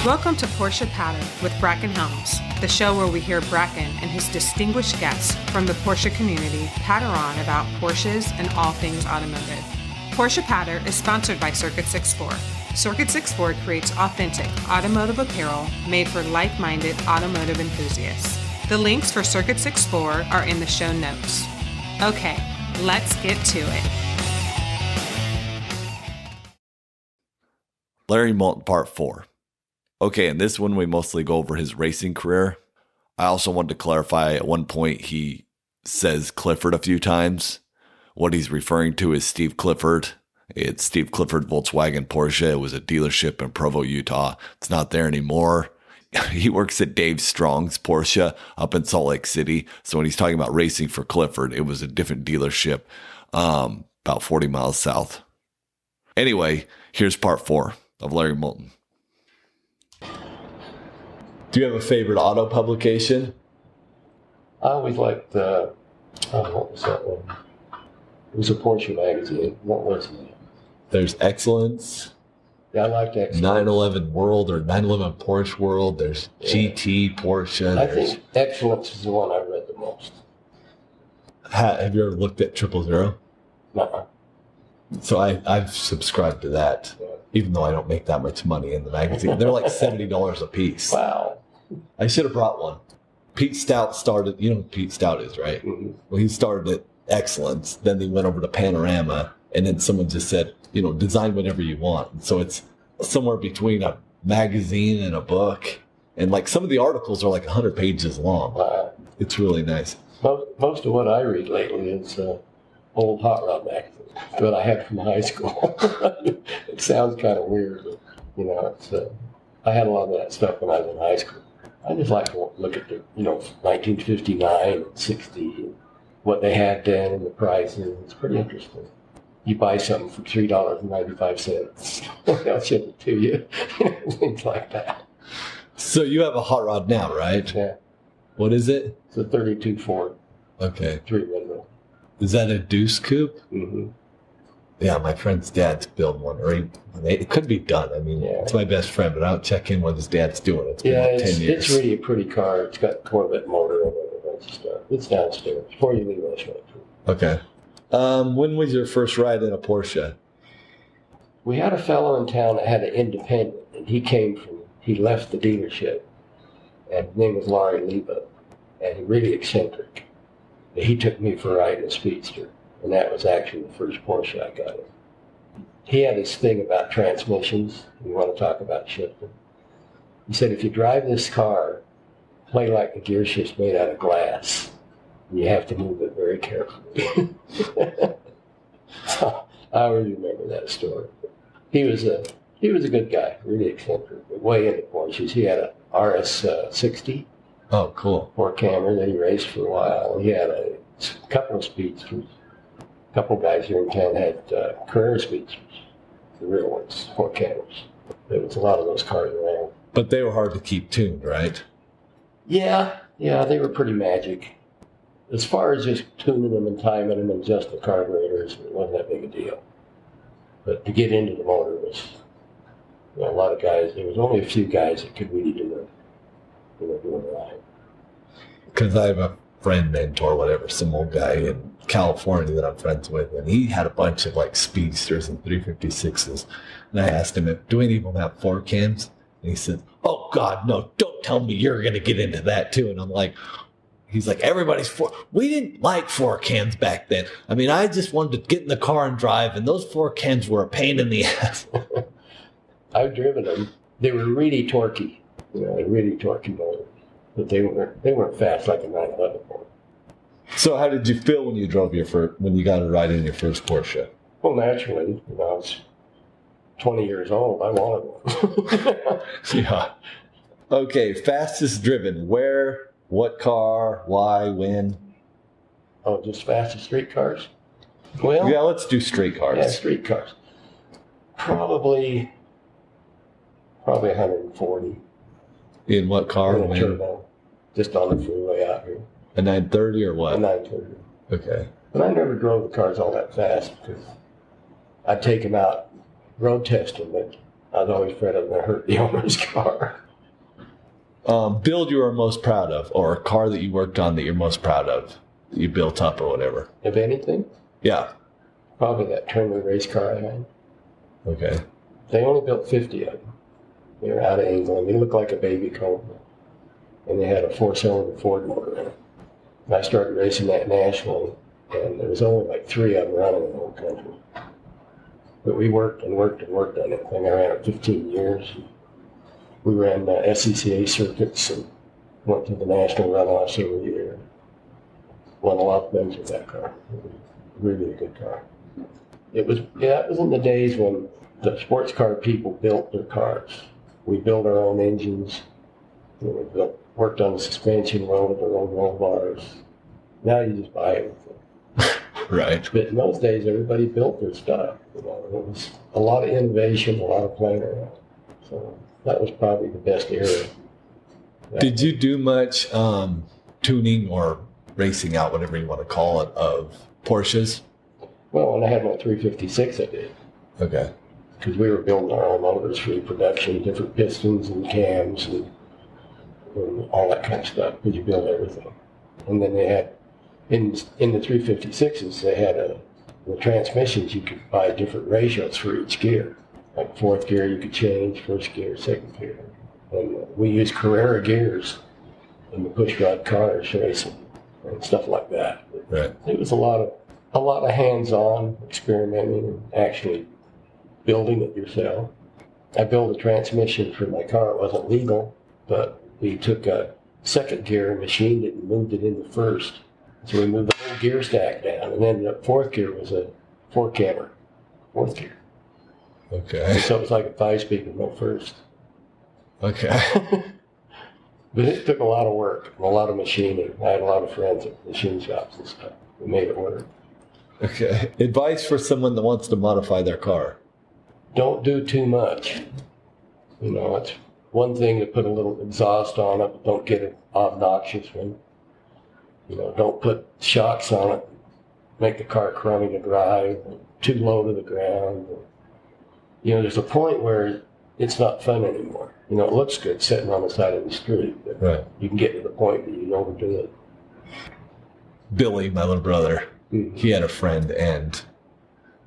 Welcome to Porsche Patter with Bracken Helms, the show where we hear Bracken and his distinguished guests from the Porsche community patter on about Porsches and all things automotive. Porsche Patter is sponsored by Circuit 64. Circuit 64 creates authentic automotive apparel made for like-minded automotive enthusiasts. The links for Circuit 64 are in the show notes. Okay, let's get to it. Larry Moulton Part 4. Okay, in this one we mostly go over his racing career. I also wanted to clarify at one point he says Clifford a few times. What he's referring to is Steve Clifford. It's Steve Clifford Volkswagen Porsche. It was a dealership in Provo, Utah. It's not there anymore. He works at Dave Strong's Porsche up in Salt Lake City. So when he's talking about racing for Clifford, it was a different dealership about 40 miles south. Anyway, here's part 4 of Larry Moulton. Do you have a favorite auto publication? I always liked, what was that one? It was a Porsche magazine. What was it? There's Excellence. Yeah, I liked Excellence. 911 World or 911 Porsche World. There's GT Porsche. I think Excellence is the one I read the most. Have you ever looked at 000? No. So I've subscribed to that, even though I don't make that much money in the magazine. They're like $70 a piece. Wow. I should have brought one. Pete Stout started, you know who Pete Stout is, right? Mm-hmm. Well, he started at Excellence. Then they went over to Panorama. And then someone just said, design whatever you want. And so it's somewhere between a magazine and a book. And like some of the articles are like 100 pages long. Wow. It's really nice. Most of what I read lately is old hot rod magazines that I had from high school. It sounds kind of weird, but it's I had a lot of that stuff when I was in high school. I just like to look at the 1959 and 60, what they had then and the prices. It's pretty interesting. You buy something for $3.95, they'll ship it to you, things like that. So you have a hot rod now, right? Yeah. What is it? It's a 32 Ford. Okay. 3-window. Is that a deuce coupe? Mm-hmm. Yeah, my friend's dad's building one. It could be done. I mean, It's my best friend, but I don't check in what his dad's doing. It's been 10 years. It's really a pretty car. It's got a Corvette motor and a bunch of stuff. It's downstairs. Before you leave, I'll show it to you. Okay. When was your first ride in a Porsche? We had a fellow in town that had an independent, and he left the dealership, and his name was Larry Leva, and he really eccentric. And he took me for a ride in a Speedster, and that was actually the first Porsche I got in. He had this thing about transmissions. You want to talk about shifting? He said, if you drive this car, play like the gear shift's made out of glass. You have to move it very carefully. So I always remember that story. He was a good guy, really eccentric, but way into Porsches. He had a RS60. Oh, cool. 4-camera that he raced for a while. He had a couple of speedsters. A couple of guys here in town had Carrera speedsters, the real ones, 4 cameras. There was a lot of those cars around. But they were hard to keep tuned, right? Yeah, they were pretty magic. As far as just tuning them and timing them and adjusting the carburetors, it wasn't that big a deal. But to get into the motor was, a lot of guys, there was only a few guys that could really do it right. Because I have a friend, mentor, whatever, some old guy in California that I'm friends with, and he had a bunch of like speedsters and 356s. And I asked him, do any of them have 4 cams? And he said, oh God, no, don't tell me you're going to get into that too. And I'm like, he's like, everybody's 4. We didn't like 4 cams back then. I mean, I just wanted to get in the car and drive, and those 4 cams were a pain in the ass. I've driven them. They were really torquey, really torquey motors. But they weren't fast like a 911 motor. So how did you feel when you drove when you got a ride in your first Porsche? Well, naturally, I was 20 years old. I wanted one. Yeah. Okay, fastest driven. Where, what car, why, when? Oh, just fastest street cars? Well, yeah, let's do street cars. Yeah, street cars. Probably 140. In what car? In a turbo. Just on the freeway out here. A 930 or what? A 930. Okay. But I never drove the cars all that fast because I'd take them out road testing, but I was always afraid I was going to hurt the owner's car. Build you are most proud of, or a car that you worked on that you're most proud of, that you built up or whatever. If anything? Yeah. Probably that Turnley race car I had. Okay. They only built 50 of them. They were out of England. They looked like a baby Cobra. And they had a 4-cylinder Ford motor in it. And I started racing that nationally, and there was only like 3 of them running in the whole country. But we worked and worked and worked on that thing. I ran it 15 years. We ran SCCA circuits and went to the national runoffs every year. Won a lot of things with that car. It was really a good car. It was in the days when the sports car people built their cars. We built our own engines. We worked on the suspension, welded our own roll bars. Now you just buy everything. Right. But in those days, everybody built their stuff. It was a lot of innovation, a lot of playing around. So that was probably the best era. Did you do much tuning or racing out, whatever you want to call it, of Porsches? Well, when I had my 356, I did. Okay. Because we were building our own motors for production, different pistons and cams and all that kind of stuff, because you build everything. And then they had, in the 356s, they had the transmissions, you could buy different ratios for each gear. Like 4th gear you could change, 1st gear, 2nd gear. And we used Carrera gears in the pushrod cars racing and stuff like that. Right. It was a lot of hands-on experimenting and actually building it yourself. I built a transmission for my car. It wasn't legal, but we took a 2nd gear and machined it and moved it into 1st. So we moved the whole gear stack down, and then the 4th gear was a 4-cammer, 4th gear. Okay. So it was like a 5-speed with no 1st. Okay. But it took a lot of work and a lot of machining. I had a lot of friends at machine shops and stuff. We made it work. Okay. Advice for someone that wants to modify their car. Don't do too much. You know, it's one thing to put a little exhaust on it, but don't get an obnoxious one. You know, don't put shocks on it, make the car crummy to drive, too low to the ground. You know, there's a point where it's not fun anymore. You know, it looks good sitting on the side of the street, but right. You can get to the point that you overdo it. Billy, my little brother, he had a friend, and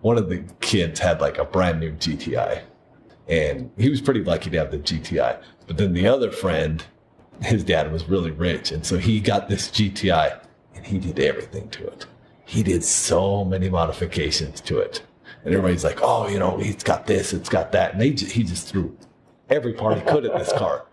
one of the kids had like a brand new GTI, and he was pretty lucky to have the GTI. But then the other friend, his dad was really rich, and so he got this GTI, and he did everything to it. He did so many modifications to it, and everybody's like, "Oh, you know, he's got this, it's got that," and he just threw every part he could at this car.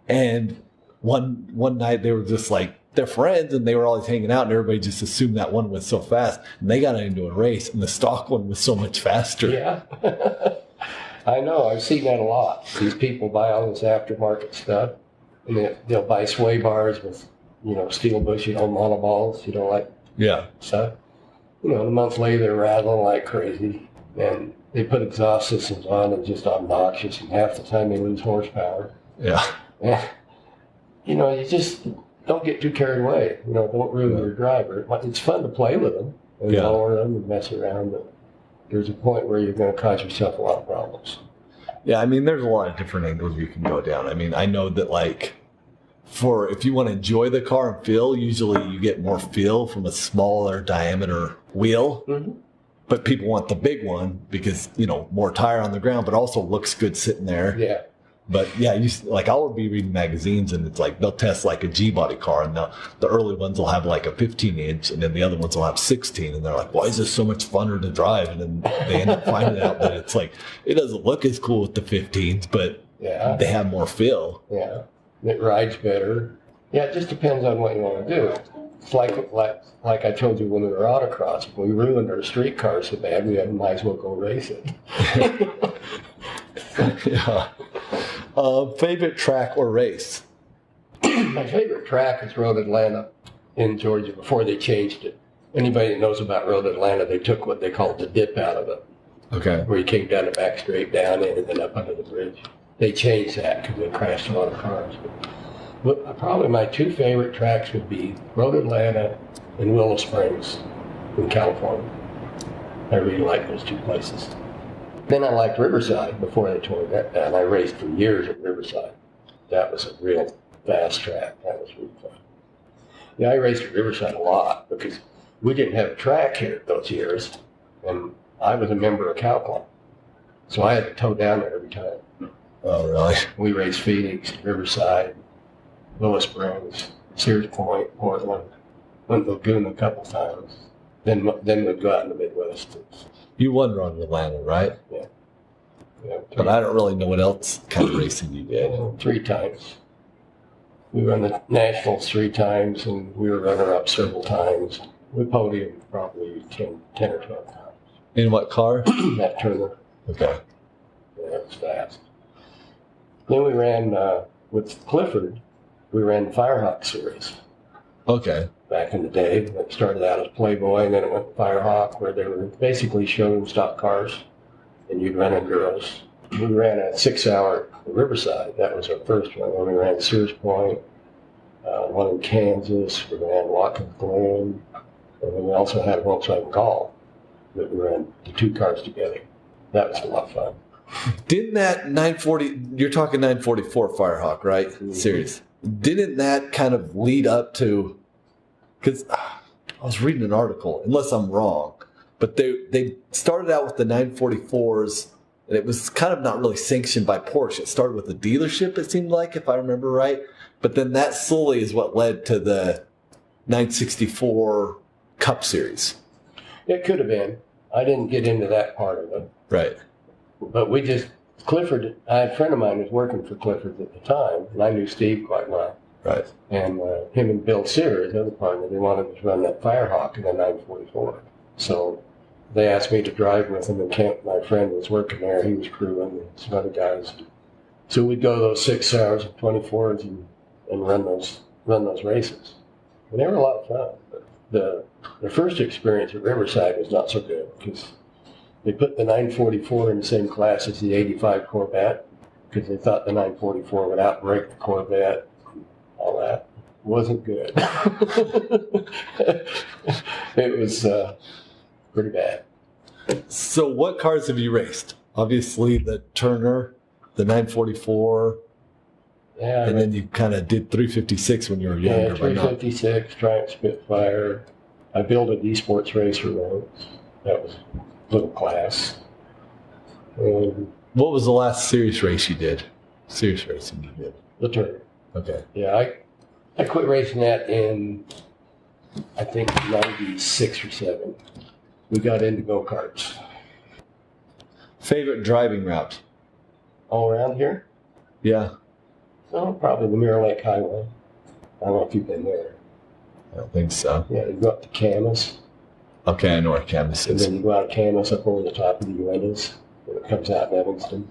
And one night they were just like, they're friends, and they were always hanging out, and everybody just assumed that one was so fast, and they got into a race, and the stock one was so much faster. Yeah. I know. I've seen that a lot. These people buy all this aftermarket stuff, and they'll buy sway bars with, you know, steel bush, you know, monoballs, you know, like stuff. You know, and a month later they're rattling like crazy, and they put exhaust systems on and just obnoxious, and half the time they lose horsepower. Yeah. And, you know, you just don't get too carried away. You know, don't ruin your driver. It's fun to play with them and lower them and mess around, but there's a point where you're going to cause yourself a lot of problems. Yeah, I mean, there's a lot of different angles you can go down. I mean, I know that, like, if you want to enjoy the car and feel, usually you get more feel from a smaller diameter wheel. Mm-hmm. But people want the big one because, you know, more tire on the ground, but also looks good sitting there. Yeah. But yeah, I'll be reading magazines, and it's like they'll test like a G-body car, and the early ones will have like a 15-inch, and then the other ones will have 16, and they're like, why is this so much funner to drive? And then they end up finding out that it's like, it doesn't look as cool with the 15s, but they have more feel. Yeah, it rides better. Yeah, it just depends on what you want to do. It's like I told you when we were autocross, we ruined our street car so bad we might as well go race it. Yeah. Favorite track or race? My favorite track is Road Atlanta in Georgia before they changed it. Anybody that knows about Road Atlanta, they took what they called the dip out of it. Okay. Where you came down the back straight down in and then up under the bridge. They changed that because they crashed a lot of cars. But probably my 2 favorite tracks would be Road Atlanta and Willow Springs in California. I really like those 2 places. Then I liked Riverside before they tore that down. I raced for years at Riverside. That was a real fast track. That was really fun. Yeah, I raced at Riverside a lot because we didn't have a track here those years, and I was a member of Cow Club, so I had to tow down there every time. Oh, really? We raced Phoenix, Riverside, Willow Springs, Sears Point, Portland, went to Lagoon a couple times. Then we'd go out in the Midwest. You won Run Atlanta, right? Yeah. But I don't really know what else kind of racing you did. 3 times. We won the Nationals 3 times, and we were runner-up several times. We podiumed probably 10 or 12 times. In what car? That Turner. Okay. Yeah, it was fast. Then we ran, with Clifford, we ran the Firehawk Series. Okay. Back in the day. It started out as Playboy, and then it went to Firehawk, where they were basically showroom stock cars, and you'd run endurals. We ran a 6-hour Riverside. That was our first one. Then we ran Sears Point, one in Kansas. We ran Watkins Glen, and then we also had a Volkswagen Golf that we ran the 2 cars together. That was a lot of fun. Didn't that 940, you're talking 944 Firehawk, right? Mm-hmm. Series. Didn't that kind of lead up to, because I was reading an article, unless I'm wrong, but they started out with the 944s, and it was kind of not really sanctioned by Porsche. It started with the dealership, it seemed like, if I remember right. But then that slowly is what led to the 964 Cup Series. It could have been. I didn't get into that part of it. Right. But Clifford, I had a friend of mine who was working for Clifford at the time, and I knew Steve quite well. Right. And him and Bill Sear, his other partner, they wanted to run that Firehawk in the 944. So they asked me to drive with them, and my friend was working there. He was crewing, and some other guys. So we'd go those 6 hours of 24s and run those races. And they were a lot of fun. But the first experience at Riverside was not so good because they put the 944 in the same class as the 85 Corvette because they thought the 944 would outbreak the Corvette. All that wasn't good. It was pretty bad. So what cars have you raced? Obviously the Turner, the 944, Yeah, and then you kind of did 356 when you were younger. yeah, 356, Triumph Spitfire. I built a D-Sports racer once. That was a little class. And What was the last serious race you did? Serious racing you did? the Turner. Okay. Yeah, I quit racing that in, I think, 96 or 7. We got into go-karts. Favorite driving route? All around here? Yeah. Oh, probably the Mirror Lake Highway. I don't know if you've been there. I don't think so. Yeah, you go up to Camas, Okay, I know where Camas and is. then you go out of Camas up over the top of the Uintas, and it comes out in Evanston.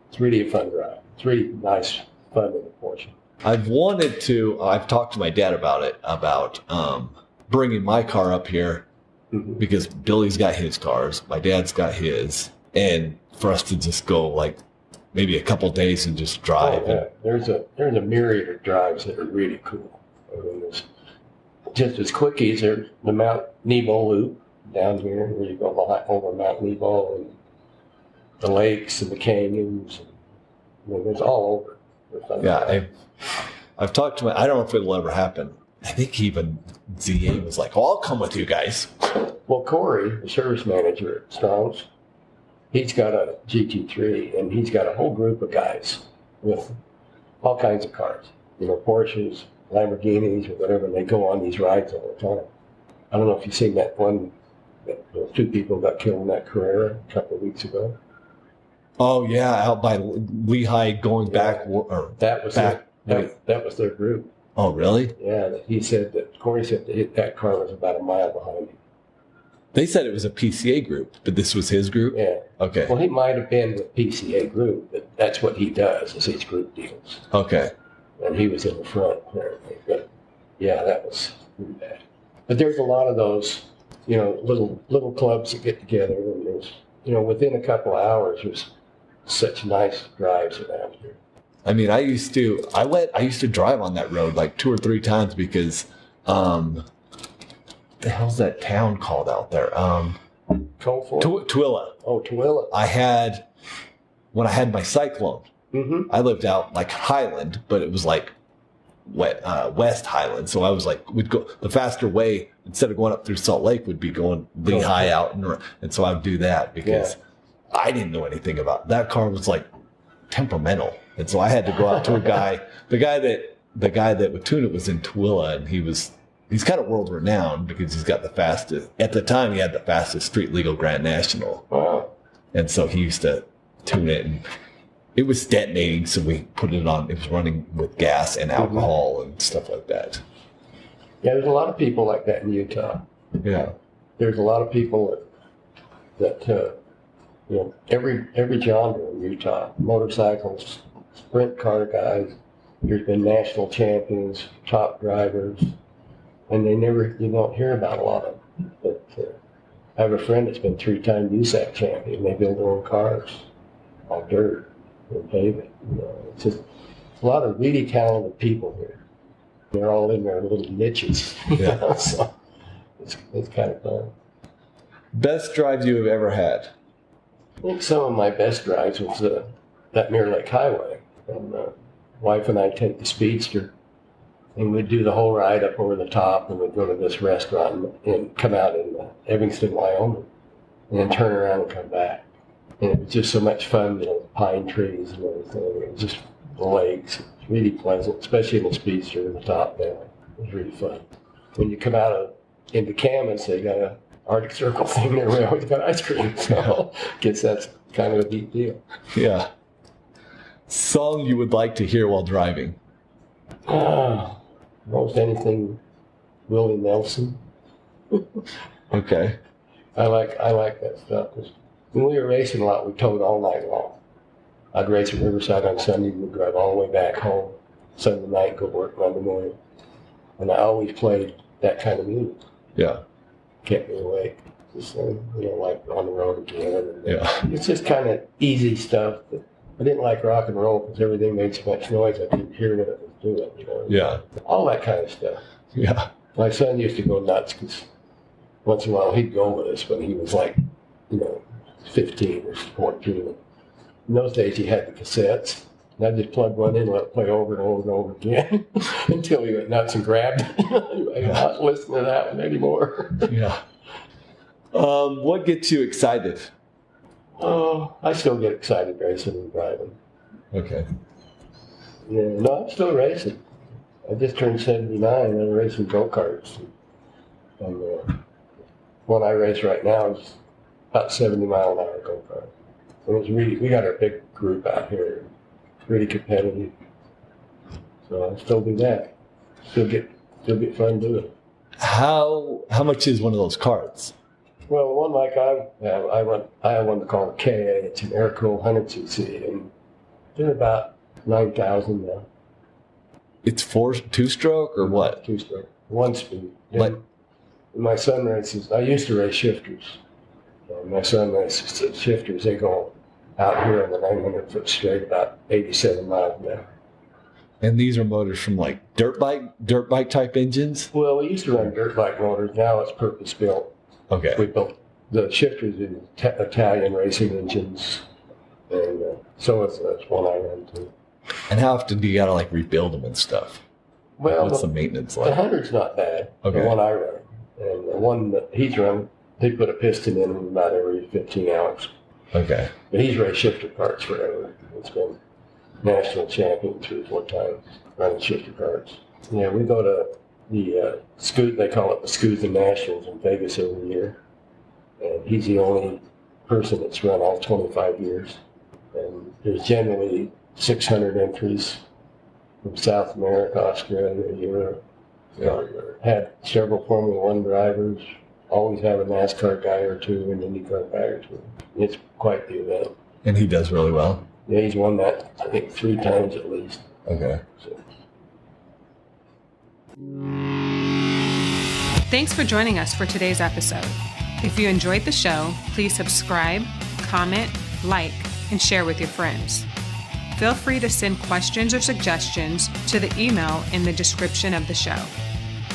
It's really a fun drive. It's really nice, fun with a Porsche. I've talked to my dad about it, about bringing my car up here Mm-hmm. because Billy's got his cars, my dad's got his, and for us to just go like maybe a couple days and just drive. Oh, yeah. There's a myriad of drives that are really cool. I mean, there's just as quickies. There's the Mount Nebo loop down here, where you go over Mount Nebo and the lakes and the canyons. I mean, it's all over. Yeah, I've talked to I don't know if it'll ever happen. I think even ZA was like, "Oh, I'll come with you guys." Well, Corey, the service manager at Strong's, he's got a GT3, and he's got a whole group of guys with all kinds of cars. You know, Porsches, Lamborghinis, or whatever, and they go on these rides all the time. I don't know if you've seen that one, those 2 people got killed in that Carrera a couple of weeks ago. Oh yeah, out by Lehigh going back or That was back. that was their group. Oh really? Yeah, Corey said that car was about a mile behind him. They said it was a PCA group, but this was his group? Yeah. Okay. Well, he might have been with PCA group, but that's what he does, is his group deals. Okay. And he was in the front, apparently. But yeah, that was pretty bad. But there's a lot of those, you know, little clubs that get together, and there's, you know, within a couple of hours, there's such nice drives around here. I mean, I used to drive on that road like 2 or 3 times because, the hell's that town called out there? Cold Ford? Twilla. Oh, Twilla. When I had my Cyclone, Mm-hmm. I lived out like Highland, but it was like West Highland. So I was like, we'd go the faster way instead of going up through Salt Lake would be going Lehigh out. And so I would do that because I didn't know anything about that car was like temperamental. And so I had to go out to a guy, the guy that would tune it was in Twilla, and he's kind of world renowned because he's got the fastest, at the time he had the fastest street legal Grand National. Wow. And so he used to tune it, and it was detonating. So we put it on, it was running with gas and alcohol and stuff like that. Yeah, there's a lot of people like that in Utah. Yeah. There's a lot of people that every genre in Utah, motorcycles, sprint car guys, there's been national champions, top drivers, and you don't hear about a lot of them. But I have a friend that's been 3-time USAC champion. They build their own cars, all dirt and pavement. It's just a lot of really talented people here. They're all in their little niches. Yeah. So it's kind of fun. Best drive you have ever had? I think some of my best drives was that Mirror Lake Highway. And wife and I take the Speedster, and we'd do the whole ride up over the top, and we'd go to this restaurant and come out in Evanston, Wyoming, and then turn around and come back. And it was just so much fun, pine trees and everything. It was just the lakes. It was really pleasant, especially in the Speedster with the top down. It was really fun. When you come out into Camas, they got a Arctic Circle thing there. We always got ice cream, so I guess that's kind of a deep deal. Yeah. Song you would like to hear while driving? Most anything Willie Nelson. Okay. I like that stuff. 'Cause when we were racing a lot, we towed all night long. I'd race at Riverside on Sunday, we'd drive all the way back home Sunday night, go to work Monday morning. And I always played that kind of music. Yeah. Kept me awake. Just like On the Road Again. And Yeah. it's just kind of easy stuff. I didn't like rock and roll because everything made so much noise. I couldn't hear what it was doing. Yeah. All that kind of stuff. Yeah. My son used to go nuts because once in a while he'd go with us when he was like, 15 or 14. In those days he had the cassettes. And I'd just plug one in and let it play over and over and over again until he went nuts and grabbed it. I'm not listening to that one anymore. Yeah. What gets you excited? Oh, I still get excited racing and driving. Okay. Yeah, no, I'm still racing. I just turned 79 and I'm racing go-karts. And one I race right now is about 70 mile an hour go-kart. And it's we got our big group out here, really competitive. So I still do that. Still get fun doing it. How much is one of those cards? Well, the one like I have one called KA. It's an air-cooled 100cc, and they're about 9,000 now. It's two-stroke or what? Two-stroke, one speed. Like, my son races. I used to race shifters. My son races the shifters. They go out here on the 900-foot straight about 87 miles an hour. and these are motors from like dirt bike type engines? Well, we used to run dirt bike motors. Now it's purpose built. Okay. We built the shifters in Italian racing engines, and so that's one I run too. And how often do you gotta like rebuild them and stuff? Well, what's the maintenance The like? 100's not bad. Okay. The one I run, and the one that he's run, they put a piston in about every 15 hours. Okay. But he's raced shifter carts forever. It's been national champion 3 or 4 times running shifter carts. Yeah, we go to the they call it the SCCA Nationals in Vegas every year, and he's the only person that's run all 25 years. And there's generally 600 entries from South America, Australia, Europe. Yeah. Had several Formula One drivers. Always have a NASCAR guy or two and IndyCar guy or two. It's quite the event. And he does really well? Yeah, he's won that, I think, 3 times at least. Okay. So. Thanks for joining us for today's episode. If you enjoyed the show, please subscribe, comment, like, and share with your friends. Feel free to send questions or suggestions to the email in the description of the show.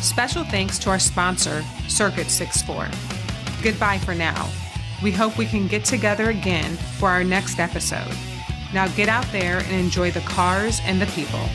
Special thanks to our sponsor, Circuit 64. Goodbye for now. We hope we can get together again for our next episode. Now get out there and enjoy the cars and the people.